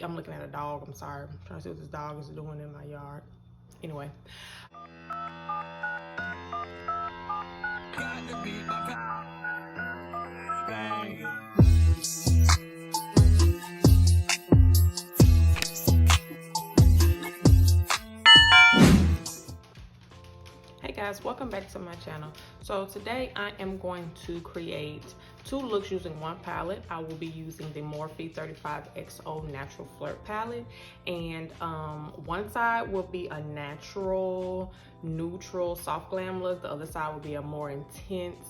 I'm looking at a dog. I'm sorry. I'm trying to see what this dog is doing in my yard. Anyway. Hey guys, welcome back to my channel. So today I am going to create 2 looks using one palette. I will be using the Morphe 35XO Natural Flirt palette, and one side will be a natural, neutral, soft glam look. The other side will be a more intense,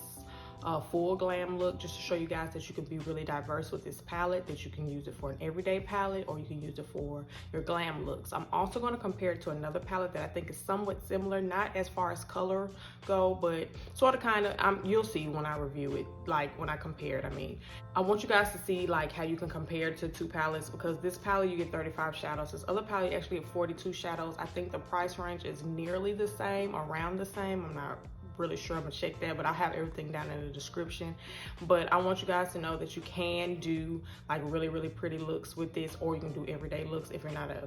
full glam look, just to show you guys that you can be really diverse with this palette, that you can use it for an everyday palette or you can use it for your glam looks. I'm also going to compare it to another palette that I think is somewhat similar, not as far as color go, but sort of kind of, you'll see when I review it, like when I compare it. I mean, I want you guys to see like how you can compare to 2 palettes, because this palette you get 35 shadows, this other palette you actually get 42 shadows. I think the price range is nearly the same, around the same. I'm not really sure. I'm gonna check that, but I'll have everything down in the description. But I want you guys to know that you can do like really, really pretty looks with this, or you can do everyday looks if you're not a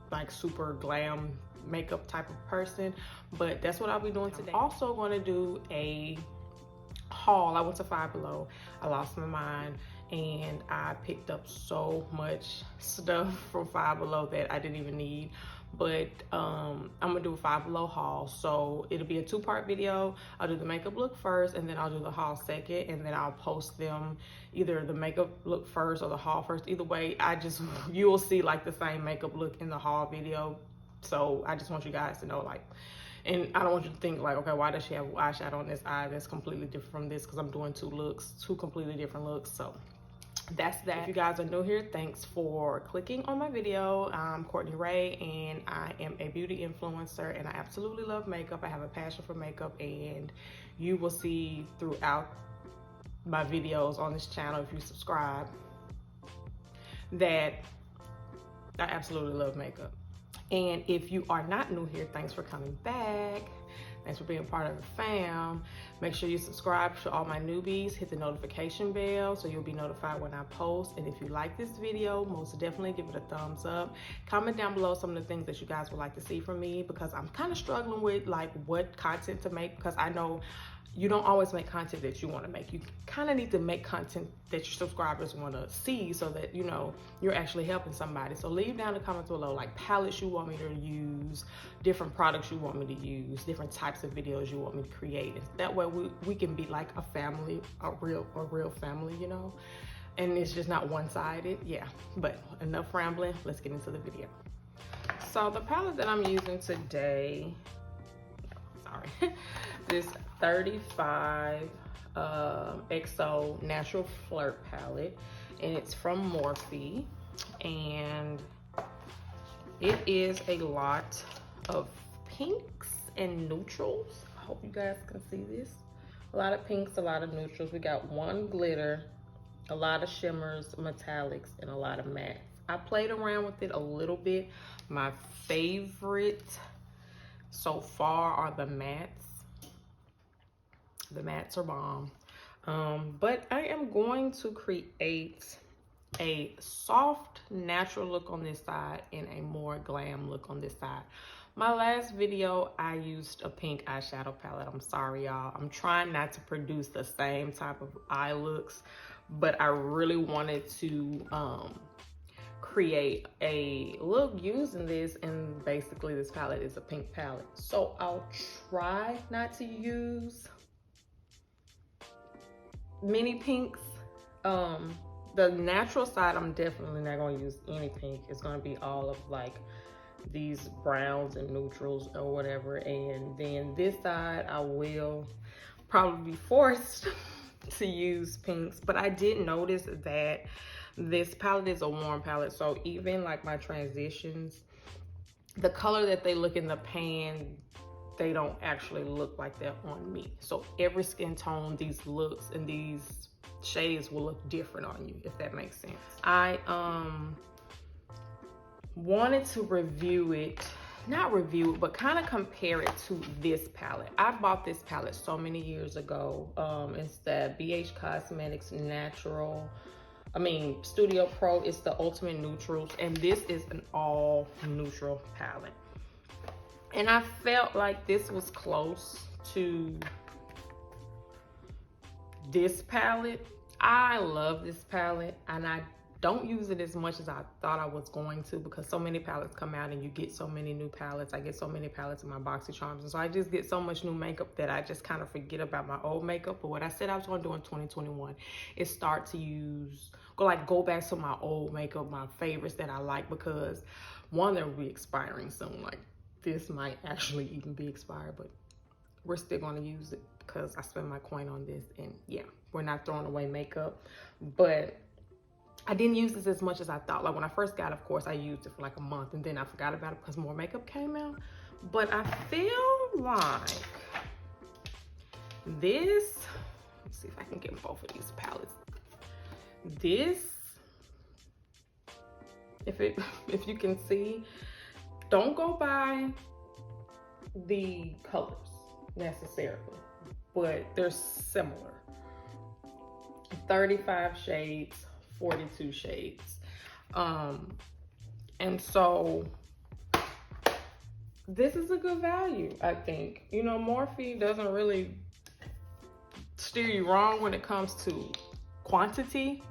like super glam makeup type of person. But that's what I'll be doing today. I'm also going to do a haul. I went to Five Below. I lost my mind and I picked up so much stuff from Five Below that I didn't even need. But I'm gonna do a Five Below haul, so it'll be a 2-part video. I'll do the makeup look first, and then I'll do the haul second, and then I'll post them, either the makeup look first or the haul first. Either way, you will see like the same makeup look in the haul video. So I just want you guys to know, like, and I don't want you to think like, okay, why does she have eyeshadow on this eye that's completely different from this? Because I'm doing 2 looks, 2 completely different looks. So that's that. If you guys are new here, thanks for clicking on my video. I'm Courtney Ray, and I am a beauty influencer, and I absolutely love makeup. I have a passion for makeup, and you will see throughout my videos on this channel, if you subscribe, that I absolutely love makeup. And if you are not new here, thanks for coming back. Thanks for being part of the fam. Make sure you subscribe to all my newbies. Hit the notification bell so you'll be notified when I post. And if you like this video, most definitely give it a thumbs up. Comment down below some of the things that you guys would like to see from me, because I'm kind of struggling with like what content to make, because I know you don't always make content that you want to make. You kind of need to make content that your subscribers want to see, so that, you know, you're actually helping somebody. So leave down the comments below like palettes you want me to use, different products you want me to use, different types of videos you want me to create. And that way we can be like a family, a real family, you know, and it's just not one-sided. Yeah, but enough rambling, let's get into the video. So the palette that I'm using today, this 35XO Natural Flirt palette, and it's from Morphe, and it is a lot of pinks and neutrals. I hope you guys can see this. A lot of pinks, a lot of neutrals. We got 1 glitter, a lot of shimmers, metallics, and a lot of mattes. I played around with it a little bit. My favorite so far are the mattes. The mattes are bomb. But I am going to create a soft, natural look on this side and a more glam look on this side. My last video, I used a pink eyeshadow palette. I'm sorry, y'all. I'm trying not to produce the same type of eye looks, but I really wanted to create a look using this, and basically this palette is a pink palette. So I'll try not to use many pinks. The natural side, I'm definitely not going to use any pink. It's going to be all of like these browns and neutrals or whatever. And then this side, I will probably be forced to use pinks. But I did notice that this palette is a warm palette, so even like my transitions, the color that they look in the pan, they don't actually look like that on me. So every skin tone, these looks and these shades will look different on you, if that makes sense. I wanted to review it, not review it, but kind of compare it to this palette. I bought this palette so many years ago. It's the BH Cosmetics Natural Studio Pro. It's the Ultimate Neutrals, and this is an all neutral palette. And I felt like this was close to this palette. I love this palette, and I don't use it as much as I thought I was going to, because so many palettes come out and you get so many new palettes. I get so many palettes in my BoxyCharms, and so I just get so much new makeup that I just kind of forget about my old makeup. But what I said I was going to do in 2021 is start to go back to my old makeup, my favorites that I like, because one, they'll be expiring soon. Like, this might actually even be expired, but we're still going to use it because I spent my coin on this, and yeah, we're not throwing away makeup. But I didn't use this as much as I thought. Like, when I first got it, of course, I used it for like a month, and then I forgot about it because more makeup came out. But I feel like this, let's see if I can get both of these palettes. This, if you can see, don't go by the colors necessarily, but they're similar. 35 shades, 42 shades. And so this is a good value, I think. You know, Morphe doesn't really steer you wrong when it comes to quantity.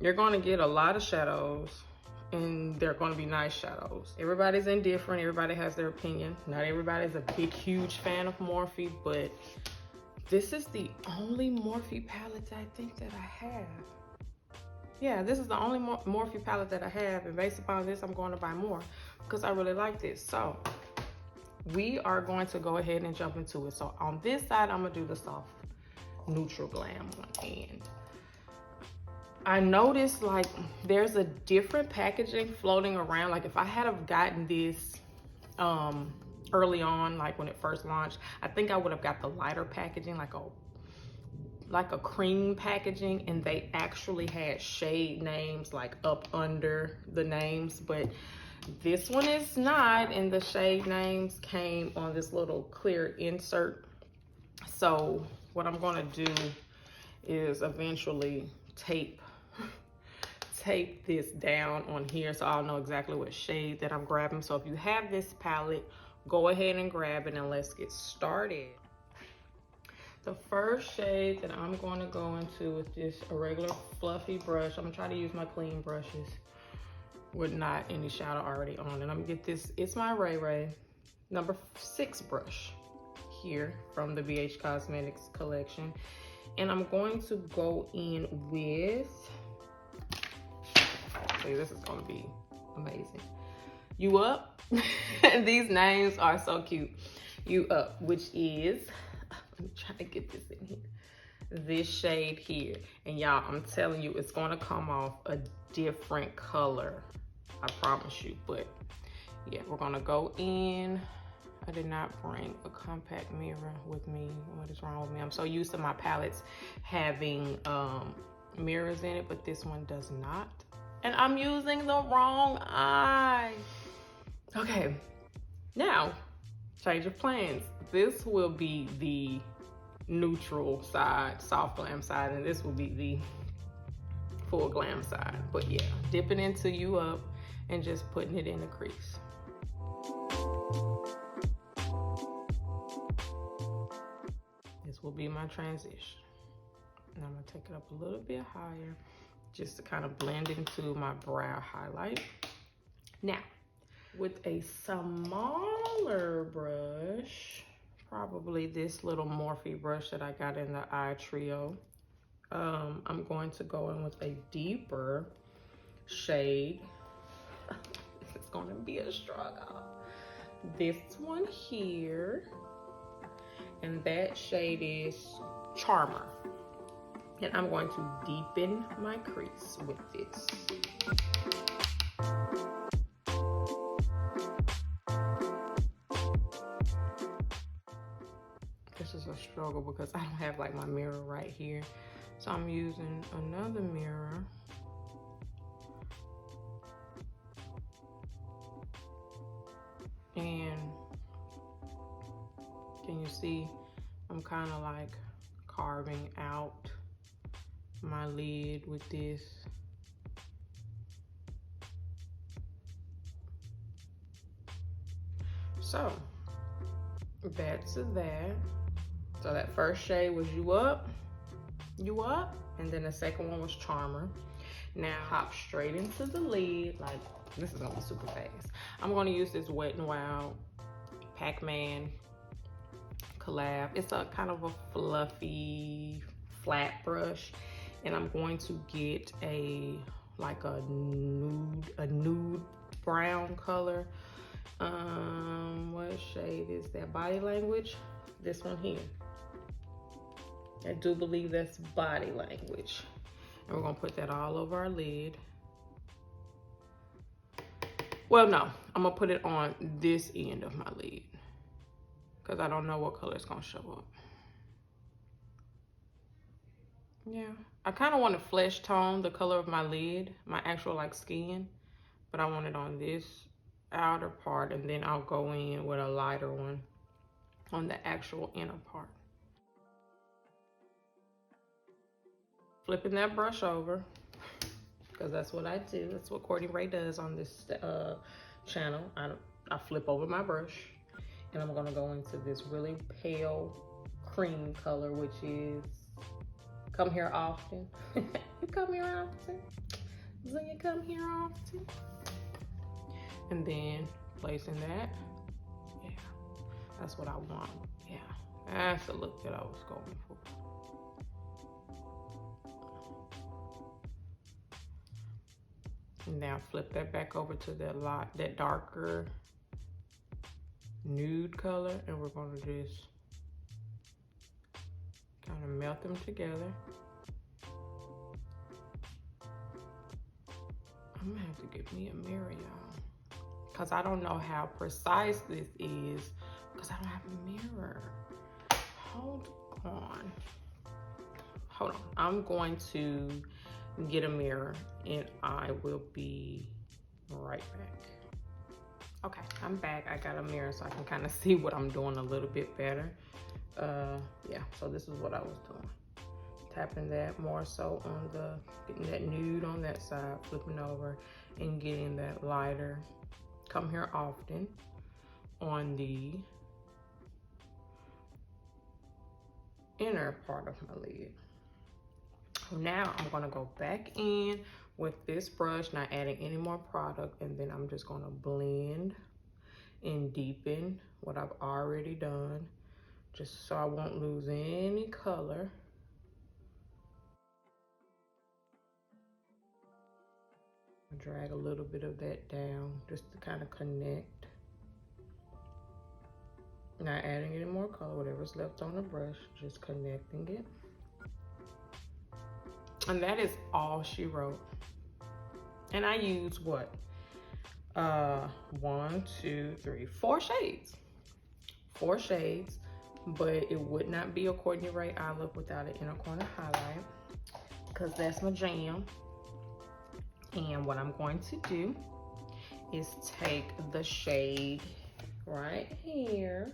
You're going to get a lot of shadows, and they're going to be nice shadows. Everybody's indifferent. Everybody has their opinion. Not everybody's a big, huge fan of Morphe, but this is the only Morphe palette I think that I have. Yeah, this is the only Morphe palette that I have, and based upon this, I'm going to buy more because I really like this. So we are going to go ahead and jump into it. So on this side, I'm going to do the soft neutral glam one, and I noticed like there's a different packaging floating around. Like, if I had have gotten this early on, like when it first launched, I think I would have got the lighter packaging, like a cream packaging, and they actually had shade names like up under the names, but this one is not, and the shade names came on this little clear insert. So what I'm gonna do is eventually tape this down on here so I'll know exactly what shade that I'm grabbing. So if you have this palette, go ahead and grab it, and let's get started. The first shade that I'm going to go into with just a regular fluffy brush. I'm gonna try to use my clean brushes with not any shadow already on it. I'm gonna get this, it's my Ray Ray number 6 brush here from the BH Cosmetics collection. And I'm going to go in with, see, this is gonna be amazing. You Up. These names are so cute. You Up, which is, I'm trying to get this in here, this shade here. And y'all, I'm telling you, it's gonna come off a different color, I promise you. But yeah, we're gonna go in. I did not bring a compact mirror with me. What is wrong with me? I'm so used to my palettes having mirrors in it, but this one does not. And I'm using the wrong eye. Okay, now, change of plans. This will be the neutral side, soft glam side, and this will be the full glam side. But yeah, dipping into You Up and just putting it in the crease. This will be my transition. And I'm gonna take it up a little bit higher just to kind of blend into my brow highlight. Now, with a smaller brush, probably this little Morphe brush that I got in the Eye Trio, I'm going to go in with a deeper shade. This is gonna be a struggle. This one here, and that shade is Charmer. And I'm going to deepen my crease with this. This is a struggle because I don't have like my mirror right here. So I'm using another mirror. And can you see, I'm kind of like carving out my lid with this So that's that. So that first shade was You Up, and then the second one was Charmer. Now hop straight into the lid. Like, this is gonna be super fast. I'm gonna use this Wet n Wild Pac-Man collab. It's a kind of a fluffy flat brush, and I'm going to get a like a nude brown color. What shade is that? Body Language. This one here. I do believe that's Body Language. And we're gonna put that all over our lid. Well, no, I'm gonna put it on this end of my lid because I don't know what color it's gonna show up. Yeah, I kind of want to flesh tone the color of my lid, my actual like skin, but I want it on this outer part, and then I'll go in with a lighter one on the actual inner part. Flipping that brush over, because that's what I do. That's what Courtney Ray does on this channel. I flip over my brush, and I'm gonna go into this really pale cream color, which is Come Here Often. You come here often? Do you come here often? And then placing that. Yeah, that's what I want. Yeah, that's the look that I was going for. Now flip that back over to that darker nude color, and we're gonna just kind of melt them together. I'm gonna have to get me a mirror, y'all, because I don't know how precise this is because I don't have a mirror. Hold on. I'm going to get a mirror and I will be right back. Okay, I'm back. I got a mirror so I can kind of see what I'm doing a little bit better. Yeah, so this is what I was doing. Tapping that more so on getting that nude on that side, flipping over and getting that lighter Come Here Often on the inner part of my lid. Now I'm gonna go back in with this brush, not adding any more product, and then I'm just gonna blend and deepen what I've already done, just so I won't lose any color. Drag a little bit of that down just to kind of connect. Not adding any more color, whatever's left on the brush, just connecting it. And that is all she wrote. And I use what? 1, 2, 3, 4 shades. 4 shades, but it would not be a Courtney Ray eye look without an inner corner highlight, because that's my jam. And what I'm going to do is take the shade right here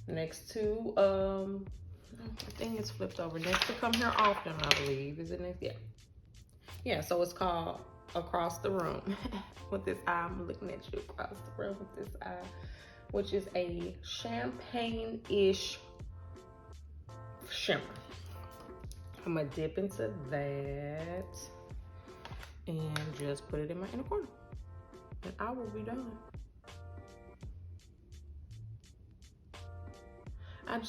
next to, I think it's flipped over, next to Come Here Often, I believe. Is it next? Yeah. Yeah, so it's called Across the Room. With this eye, I'm looking at you across the room with this eye, which is a champagne-ish shimmer. I'm gonna dip into that and just put it in my inner corner, and I will be done. I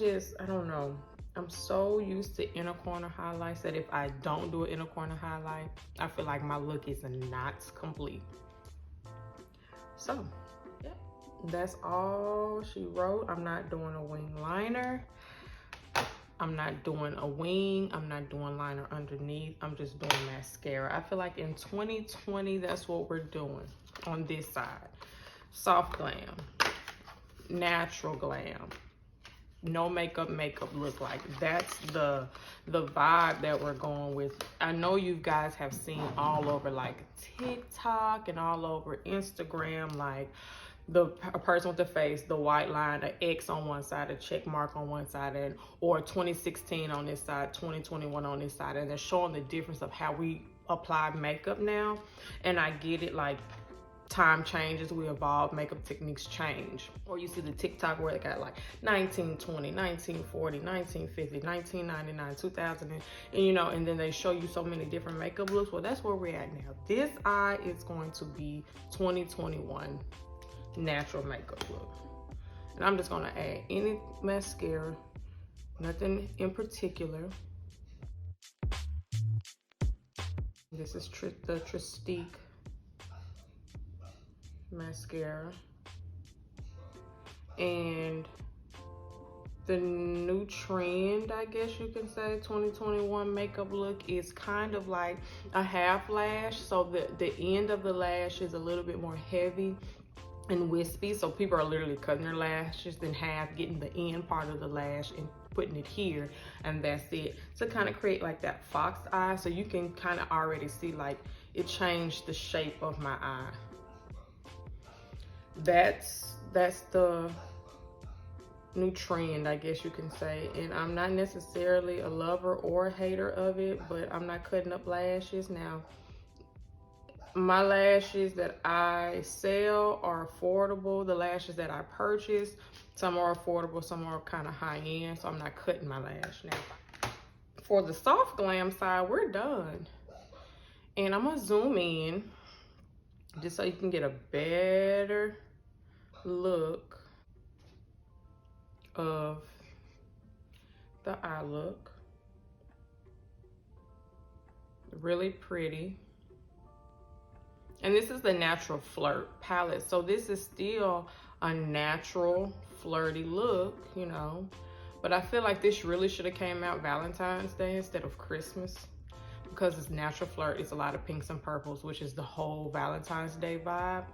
don't know. I'm so used to inner corner highlights that if I don't do an inner corner highlight, I feel like my look is not complete. So, yeah, that's all she wrote. I'm not doing a wing liner. I'm not doing a wing. I'm not doing liner underneath. I'm just doing mascara. I feel like in 2020, that's what we're doing on this side. Soft glam, natural glam, no makeup look like. That's the vibe that we're going with. I know you guys have seen all over like TikTok and all over Instagram, like a person with the face, the white line, an X on one side, a check mark on one side, and or 2016 on this side, 2021 on this side, and they're showing the difference of how we apply makeup now. And I get it, like time changes, we evolve, makeup techniques change. Or you see the TikTok where they got like 1920, 1940, 1950, 1999, 2000, and you know, and then they show you so many different makeup looks. Well, that's where we're at now. This eye is going to be 2021 natural makeup look. And I'm just gonna add any mascara, nothing in particular. This is the Tristique mascara. And the new trend, I guess you can say, 2021 makeup look is kind of like a half lash. So the end of the lash is a little bit more heavy and wispy. So people are literally cutting their lashes in half, getting the end part of the lash and putting it here, and that's it, to kind of create like that fox eye. So you can kind of already see like it changed the shape of my eye. That's the new trend, I guess you can say. And I'm not necessarily a lover or a hater of it, but I'm not cutting up lashes. Now, my lashes that I sell are affordable. The lashes that I purchase, some are affordable, some are kind of high end, so I'm not cutting my lash. Now, for the soft glam side, we're done. And I'm gonna zoom in just so you can get a better look of the eye look. Really pretty. And this is the Natural Flirt palette. So this is still a natural flirty look, you know. But I feel like this really should have came out Valentine's Day instead of Christmas, because it's Natural Flirt. It's a lot of pinks and purples, which is the whole Valentine's Day vibe.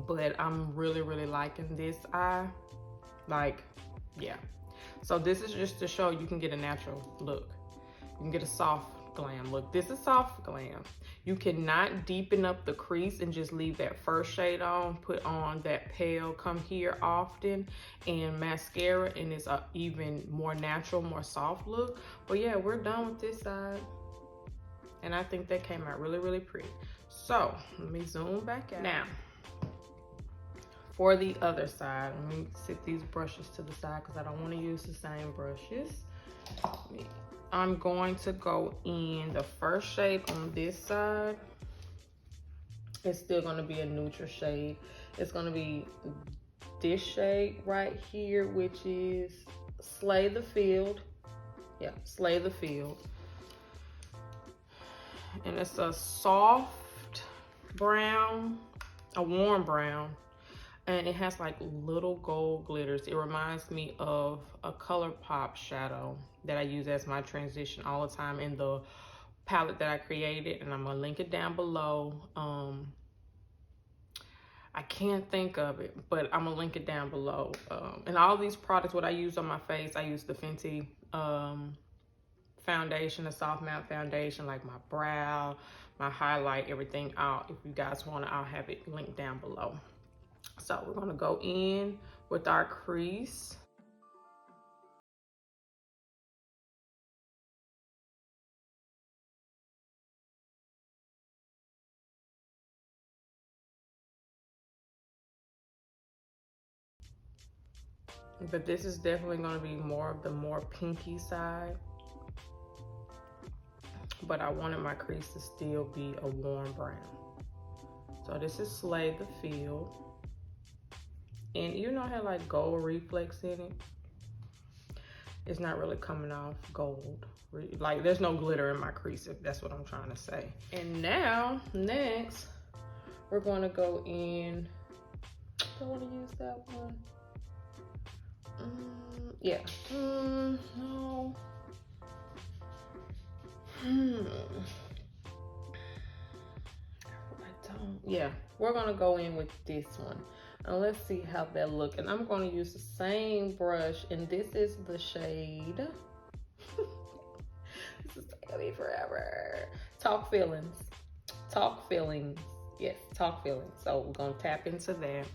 But I'm really, really liking this eye. Like, yeah. So this is just to show you can get a natural look. You can get a soft glam look. This is soft glam. You cannot deepen up the crease and just leave that first shade on. Put on that pale come here often and mascara, and it's a even more natural, more soft look. But yeah, we're done with this side, and I think that came out really, really pretty. So let me zoom back out. Now, for the other side, let me sit these brushes to the side because I don't want to use the same brushes. I'm going to go in the first shade on this side. It's still going to be a neutral shade. It's going to be this shade right here, which is Slay the Field. Yeah, Slay the Field. And it's a soft brown, a warm brown. And it has like little gold glitters. It reminds me of a ColourPop shadow that I use as my transition all the time in the palette that I created, and I'm gonna link it down below. I can't think of it, but I'm gonna link it down below. And all these products, what I use on my face, I use the Fenty foundation, a soft matte foundation, like my brow, my highlight, everything out. If you guys want it, I'll have it linked down below. So we're gonna go in with our crease. But this is definitely gonna be more of the more pinky side. But I wanted my crease to still be a warm brown. So this is Slay the Field. And you know how like gold reflex in it? It's not really coming off gold. Like there's no glitter in my crease, if that's what I'm trying to say. And now, next, we're gonna go in, do I wanna use that one? Yeah, no. I don't, yeah, we're gonna go in with this one. And let's see how that look. And I'm gonna use the same brush, and this is the shade. This is taking me forever. Talk Feelings. Talk Feelings. Yes, Talk Feelings. So we're gonna tap into that.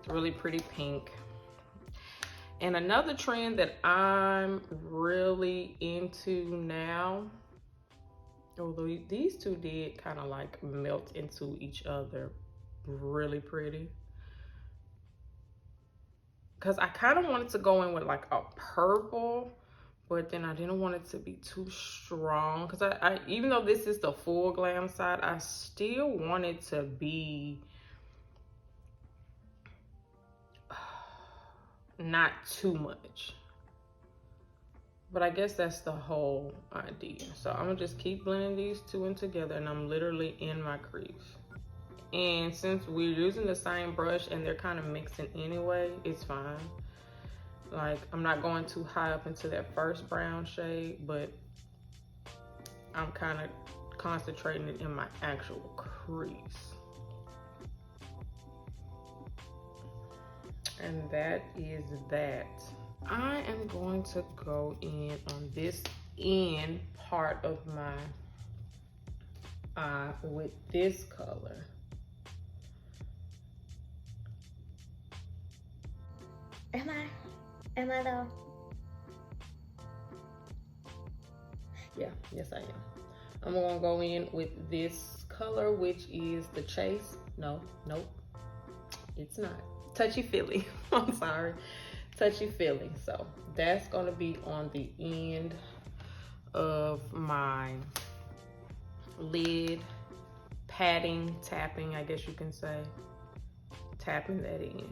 Really pretty pink. And another trend that I'm really into now, although these two did kind of like melt into each other, really pretty. Because I kind of wanted to go in with like a purple, but then I didn't want it to be too strong. Because I even though this is the full glam side, I still want it to be not too much. But I guess that's the whole idea. So I'm gonna just keep blending these two in together, and I'm literally in my crease. And since we're using the same brush and they're kind of mixing anyway, it's fine. Like, I'm not going too high up into that first brown shade, but I'm kind of concentrating it in my actual crease. And that is that. I am going to go in on this end part of my eye with this color. Am I though? Yeah, yes I am. I'm gonna go in with this color, which is the Chase. Nope, it's not. Touchy Feely, I'm sorry. Touchy Feely. So that's gonna be on the end of my lid, patting, tapping, I guess you can say. Tapping that in.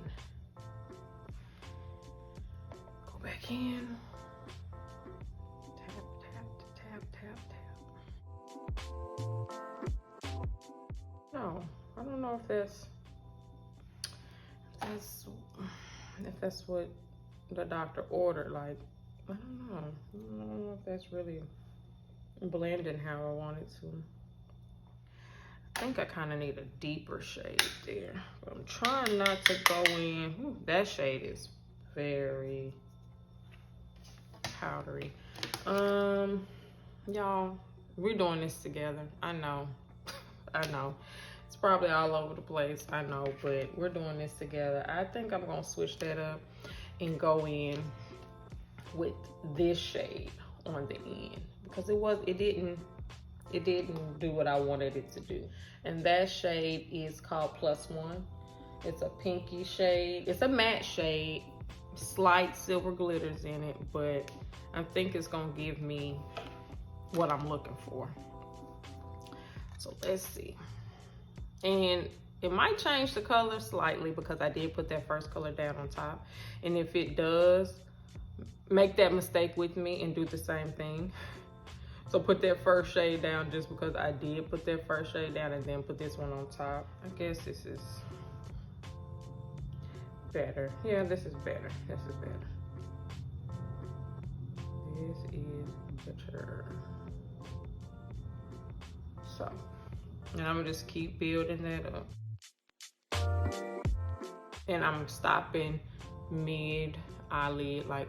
Go back in. Tap, tap, tap, tap, tap. No, I don't know if that's what the doctor ordered. Like, I don't know if that's really blending how I want it to. I think I kind of need a deeper shade there, but I'm trying not to go in. Ooh, that shade is very powdery. Y'all, we're doing this together. I know. It's probably all over the place, I know, but we're doing this together. I think I'm gonna switch that up and go in with this shade on the end, because it didn't do what I wanted it to do. And that shade is called Plus One. It's a pinky shade. It's a matte shade, slight silver glitters in it, but I think it's gonna give me what I'm looking for. So let's see. And it might change the color slightly because I did put that first color down on top. And if it does, make that mistake with me and do the same thing. So put that first shade down just because I did put that first shade down, and then put this one on top. I guess this is better. Yeah, this is better. This is better. This is better. So, and I'm gonna just keep building that up. And I'm stopping mid eyelid, like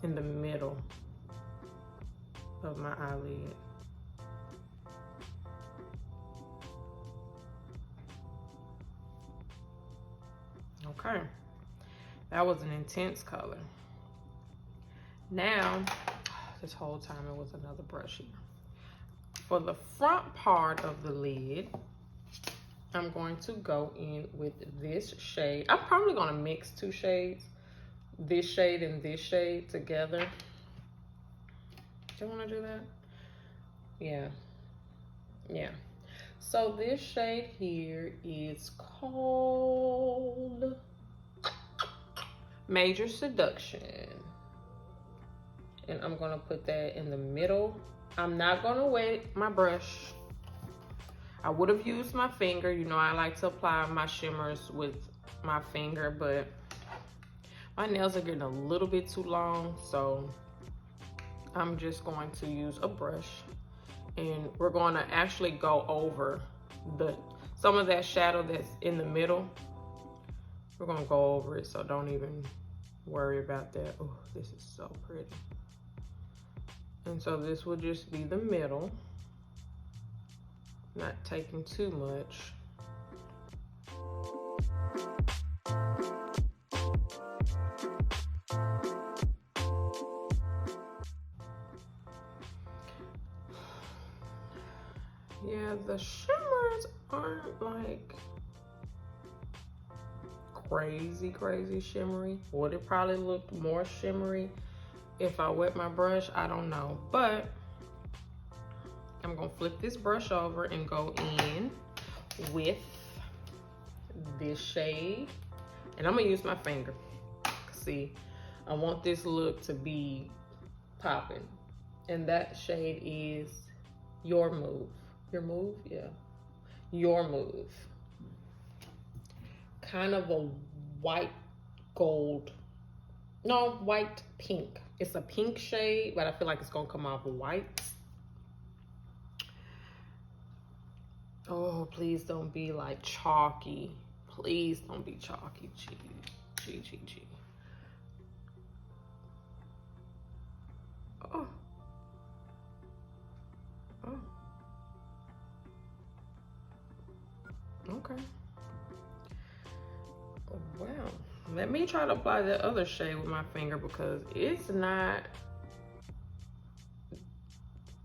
in the middle of my eyelid. Okay, that was an intense color. Now, this whole time it was another brush here. For the front part of the lid, I'm going to go in with this shade. I'm probably gonna mix two shades, this shade and this shade together. Do you wanna do that? Yeah. So this shade here is called Major Seduction. And I'm gonna put that in the middle. I'm not gonna wet my brush. I would have used my finger. You know, I like to apply my shimmers with my finger, but my nails are getting a little bit too long, so I'm just going to use a brush, and we're going to actually go over some of that shadow that's in the middle. We're going to go over it, so don't even worry about that. Oh, this is so pretty. And so this will just be the middle, not taking too much. Yeah, the shimmers aren't like crazy, crazy shimmery. Would it probably look more shimmery if I wet my brush? I don't know. But I'm gonna flip this brush over and go in with this shade. And I'm gonna use my finger. See, I want this look to be popping. And that shade is Your Move. Your Move? Yeah. Your Move. Kind of a white gold. No, white pink. It's a pink shade, but I feel like it's gonna come off white. Oh, please don't be like chalky. Please don't be chalky. G. Oh. Oh. Okay. Oh, wow. Let me try to apply the other shade with my finger because it's not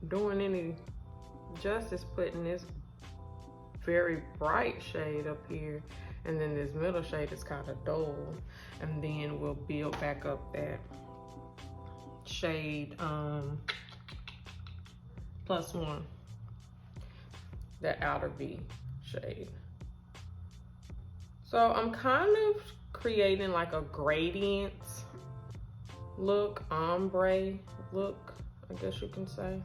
doing any justice putting this very bright shade up here, and then this middle shade is kind of dull, and then we'll build back up that shade +1, that outer V shade. So I'm kind of creating like a gradient look, ombre look, I guess you can say.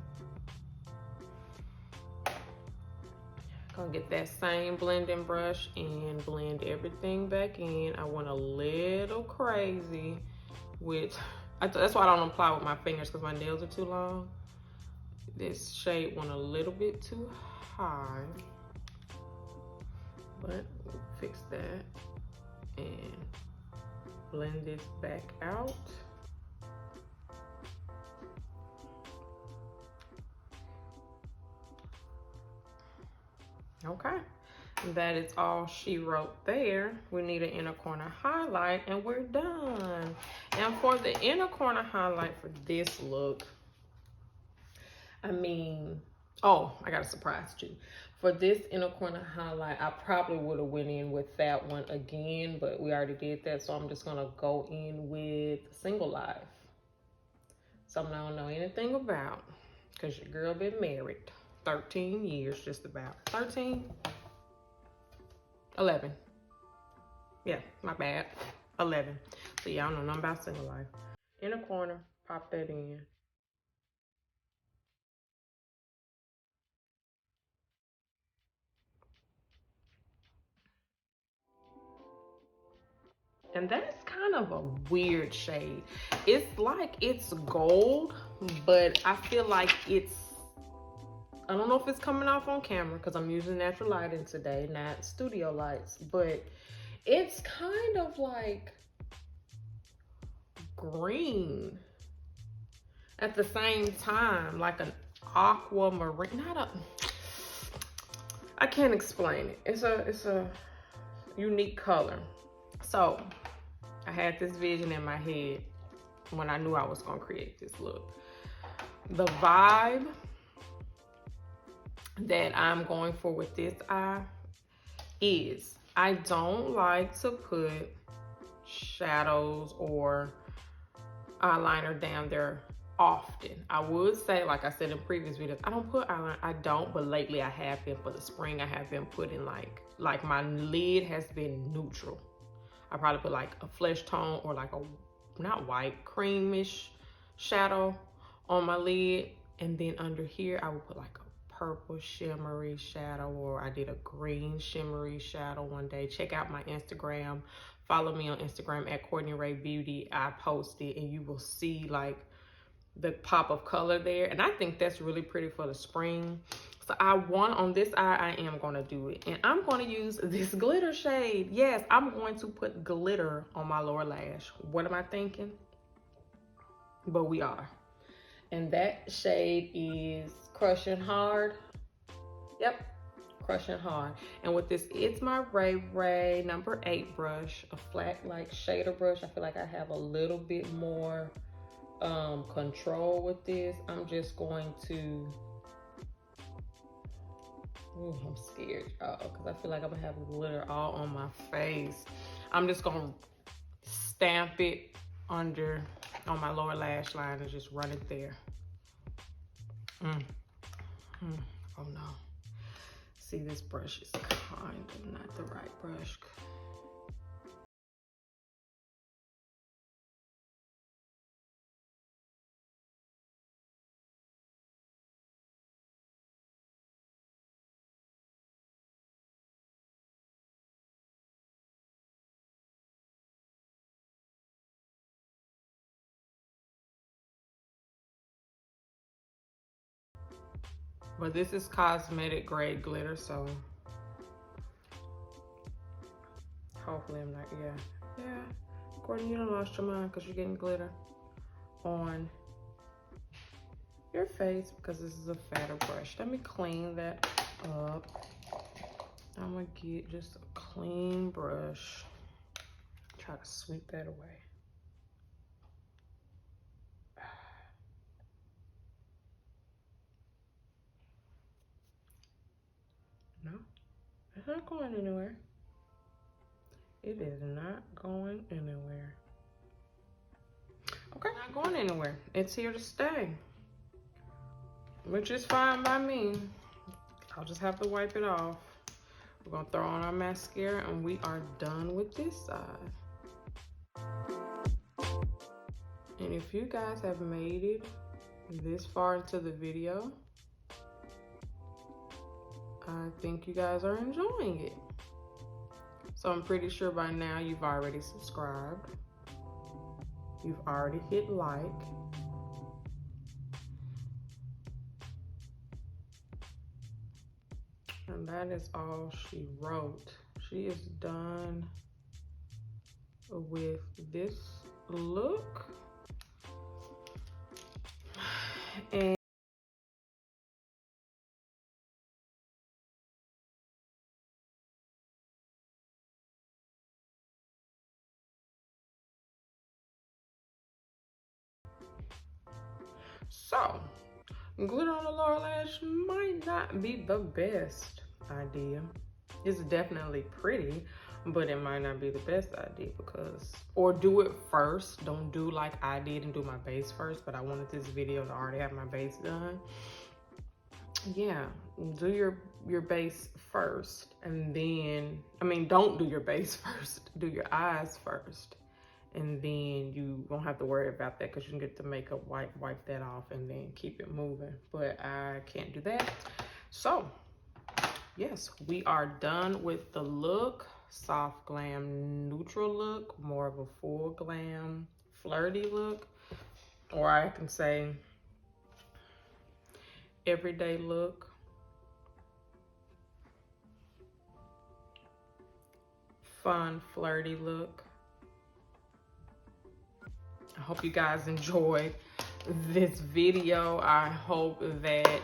Gonna get that same blending brush and blend everything back in. I went a little crazy with, that's why I don't apply with my fingers because my nails are too long. This shade went a little bit too high, but we'll fix that and blend this back out. Okay, that is all she wrote there. We need an inner corner highlight and we're done. And for the inner corner highlight for this look, I mean, oh, I got a surprise too. For this inner corner highlight, I probably would have went in with that one again, but we already did that, so I'm just gonna go in with Single Life. Something I don't know anything about, because your girl been married 13 years, just about. 13? 11. Yeah, my bad. 11. So yeah, I don't know nothing about Single Life. Inner corner, pop that in. And that is kind of a weird shade. It's like it's gold, but I feel like it's, I don't know if it's coming off on camera because I'm using natural lighting today, not studio lights, but it's kind of like green at the same time, like an aquamarine, I can't explain it. It's a unique color. So I had this vision in my head when I knew I was gonna create this look. The vibe that I'm going for with this eye is, I don't like to put shadows or eyeliner down there often. I would say, like I said in previous videos, I don't put eyeliner. I don't, but lately I have been. For the spring, I have been putting like my lid has been neutral. I probably put like a flesh tone or like a, not white, creamish shadow on my lid. And then under here, I would put like a purple shimmery shadow, or I did a green shimmery shadow one day. Check out my Instagram. Follow me on Instagram at Courtney Rae Beauty. I posted and you will see like the pop of color there. And I think that's really pretty for the spring. So I want, on this eye, I am gonna do it. And I'm gonna use this glitter shade. Yes, I'm going to put glitter on my lower lash. What am I thinking? But we are. And that shade is Crushing Hard. Yep, Crushing Hard. And with this, it's my Ray number 8 brush, a flat like shader brush. I feel like I have a little bit more control with this. I'm just going to, ooh, I'm scared, y'all, because I feel like I'm gonna have glitter all on my face. I'm just gonna stamp it under on my lower lash line and just run it there. Oh no. See, this brush is kind of not the right brush. But this is cosmetic grade glitter, so hopefully I'm not, yeah. Courtney, you done lost your mind because you're getting glitter on your face because this is a fatter brush. Let me clean that up. I'm gonna get just a clean brush. Try to sweep that away. No, it's not going anywhere. It is not going anywhere. Okay, not going anywhere. It's here to stay, which is fine by me. I'll just have to wipe it off. We're gonna throw on our mascara and we are done with this side. And if you guys have made it this far into the video, I think you guys are enjoying it. So I'm pretty sure by now you've already subscribed. You've already hit like. And that is all she wrote. She is done with this look. And so, glitter on the lower lash might not be the best idea. It's definitely pretty, but it might not be the best idea because, or do it first. Don't do like I did and do my base first, but I wanted this video to already have my base done. Yeah, do your base first and then, I mean, don't do your base first, do your eyes first. And then you won't have to worry about that because you can get the makeup wipe that off and then keep it moving. But I can't do that. So, yes, we are done with the look. Soft glam neutral look, more of a full glam flirty look. Or I can say everyday look. Fun flirty look. I hope you guys enjoyed this video. I hope that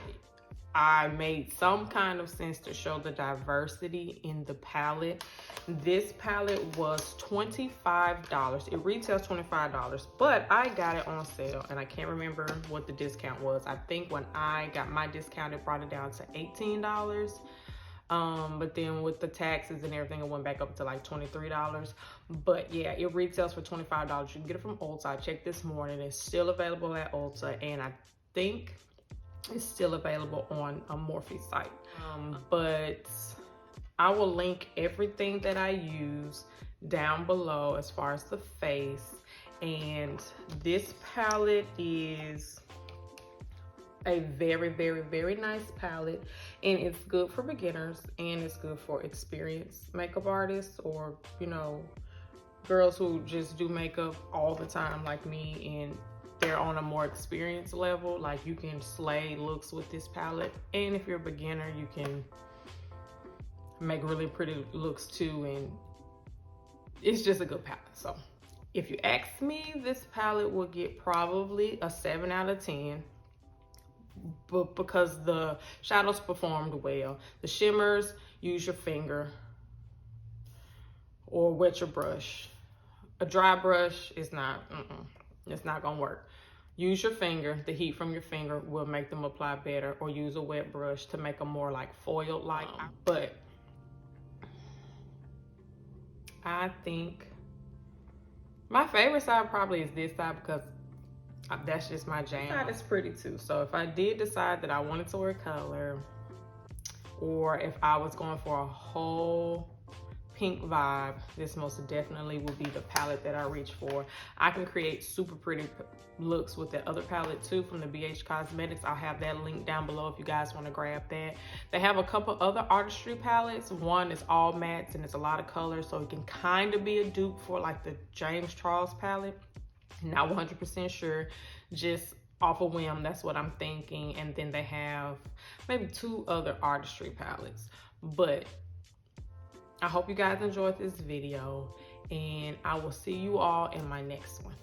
I made some kind of sense to show the diversity in the palette. This palette was $25. It retails $25, but I got it on sale and I can't remember what the discount was. I think when I got my discount, it brought it down to $18. But then with the taxes and everything, it went back up to like $23. But yeah, it retails for $25. You can get it from Ulta. I checked this morning. It's still available at Ulta, and I think it's still available on a Morphe site. But I will link everything that I use down below as far as the face. And this palette is a very, very, very nice palette, and it's good for beginners and it's good for experienced makeup artists, or you know, girls who just do makeup all the time like me and they're on a more experienced level. Like, you can slay looks with this palette, and if you're a beginner, you can make really pretty looks too, and it's just a good palette. So if you ask me, this palette will get probably a 7 out of 10. But because the shadows performed well. The shimmers, use your finger or wet your brush. A dry brush is not, it's not gonna work. Use your finger. The heat from your finger will make them apply better, or use a wet brush to make them more like foil-like. But I think my favorite side probably is this side because that's just my jam. This side is pretty too. So if I did decide that I wanted to wear color, or if I was going for a whole pink vibe, this most definitely will be the palette that I reach for. I can create super pretty looks with the other palette too from the BH Cosmetics. I'll have that link down below if you guys want to grab that. They have a couple other artistry palettes. One is all mattes and it's a lot of colors, so it can kind of be a dupe for like the James Charles palette. Not 100% sure, just off a whim, that's what I'm thinking. And then they have maybe 2 other artistry palettes. But I hope you guys enjoyed this video, and I will see you all in my next one.